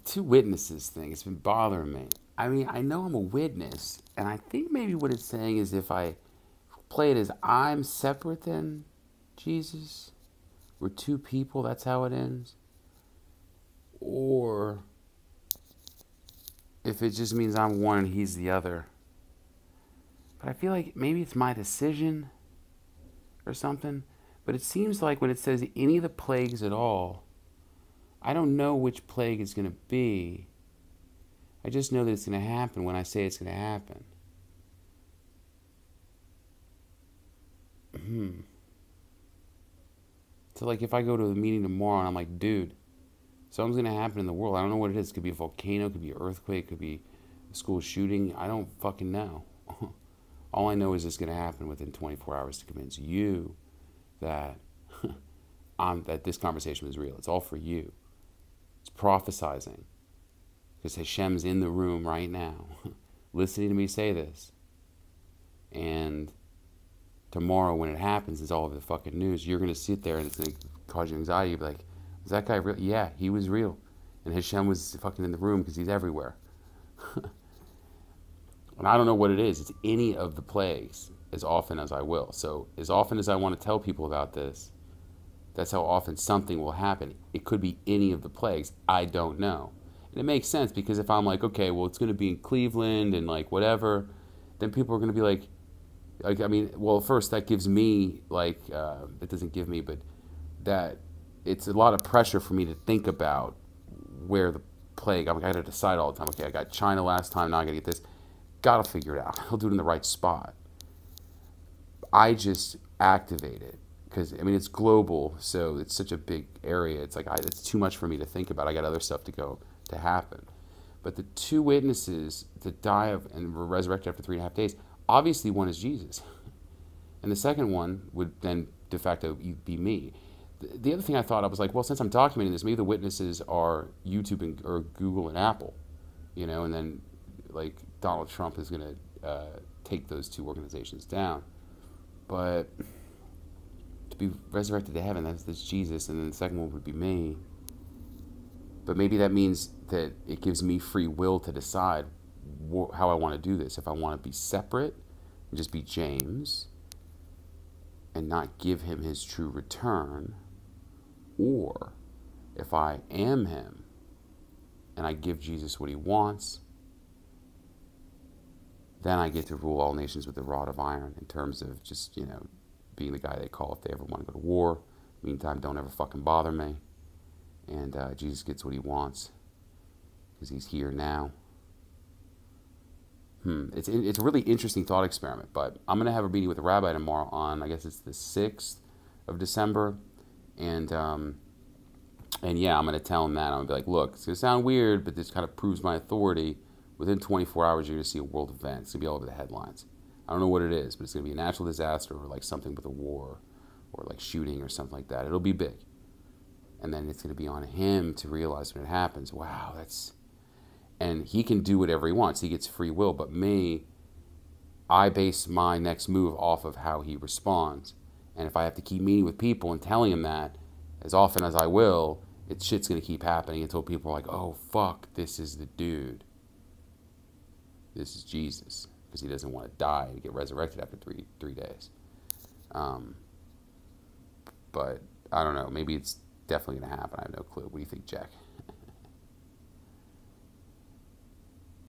two witnesses thing, it's been bothering me. I mean, I know I'm a witness, and I think maybe what it's saying is if I play it as I'm separate than Jesus, we're two people, that's how it ends. Or if it just means I'm one and he's the other. But I feel like maybe it's my decision or something. But it seems like when it says any of the plagues at all, I don't know which plague it's going to be. I just know that it's going to happen when I say it's going to happen. So like if I go to a meeting tomorrow and I'm like, dude, something's going to happen in the world. I don't know what it is. It could be a volcano, it could be an earthquake, it could be a school shooting. I don't fucking know. All I know is it's going to happen within 24 hours to convince you that that this conversation is real. It's all for you. It's prophesizing. Because Hashem's in the room right now, listening to me say this. And tomorrow when it happens, it's all over the fucking news. You're going to sit there and it's going to cause you anxiety. You'll be like, was that guy real? Yeah, he was real. And Hashem was fucking in the room because he's everywhere. And I don't know what it is. It's any of the plagues as often as I will. So as often as I want to tell people about this, that's how often something will happen. It could be any of the plagues. I don't know. And it makes sense because if I'm like, okay, well, it's going to be in Cleveland and like whatever, then people are going to be like, I mean, well, first that gives me like, it doesn't give me, but that it's a lot of pressure for me to think about where the plague, I got to decide all the time. Okay, I got China last time, now I got to get this. Got to figure it out. I'll do it in the right spot. I just activate it because, I mean, it's global, so it's such a big area. It's like, it's too much for me to think about. I got other stuff to happen. But the two witnesses that die and were resurrected after 3.5 days, obviously one is Jesus. And the second one would then de facto be me. The other thing I thought, I was like, well, since I'm documenting this, maybe the witnesses are YouTube or Google and Apple, you know, and then like Donald Trump is going to take those two organizations down. But to be resurrected to heaven, that's Jesus, and then the second one would be me. But maybe that means that it gives me free will to decide how I want to do this. If I want to be separate and just be James and not give him his true return, or if I am him and I give Jesus what he wants, then I get to rule all nations with a rod of iron in terms of just, you know, being the guy they call if they ever want to go to war. Meantime, don't ever fucking bother me. And Jesus gets what he wants because he's here now. It's a really interesting thought experiment, but I'm going to have a meeting with a rabbi tomorrow on, I guess it's the 6th of December. And yeah, I'm going to tell him that. I'm going to be like, look, it's going to sound weird, but this kind of proves my authority. Within 24 hours, you're going to see a world event. It's going to be all over the headlines. I don't know what it is, but it's going to be a natural disaster or like something with a war or like shooting or something like that. It'll be big. And then it's going to be on him to realize when it happens, wow, that's... And he can do whatever he wants. He gets free will. But me, I base my next move off of how he responds. And if I have to keep meeting with people and telling him that as often as I will, shit's going to keep happening until people are like, oh, fuck, this is the dude. This is Jesus, because he doesn't want to die and get resurrected after three days. But I don't know. Maybe it's definitely going to happen. I have no clue. What do you think, Jack?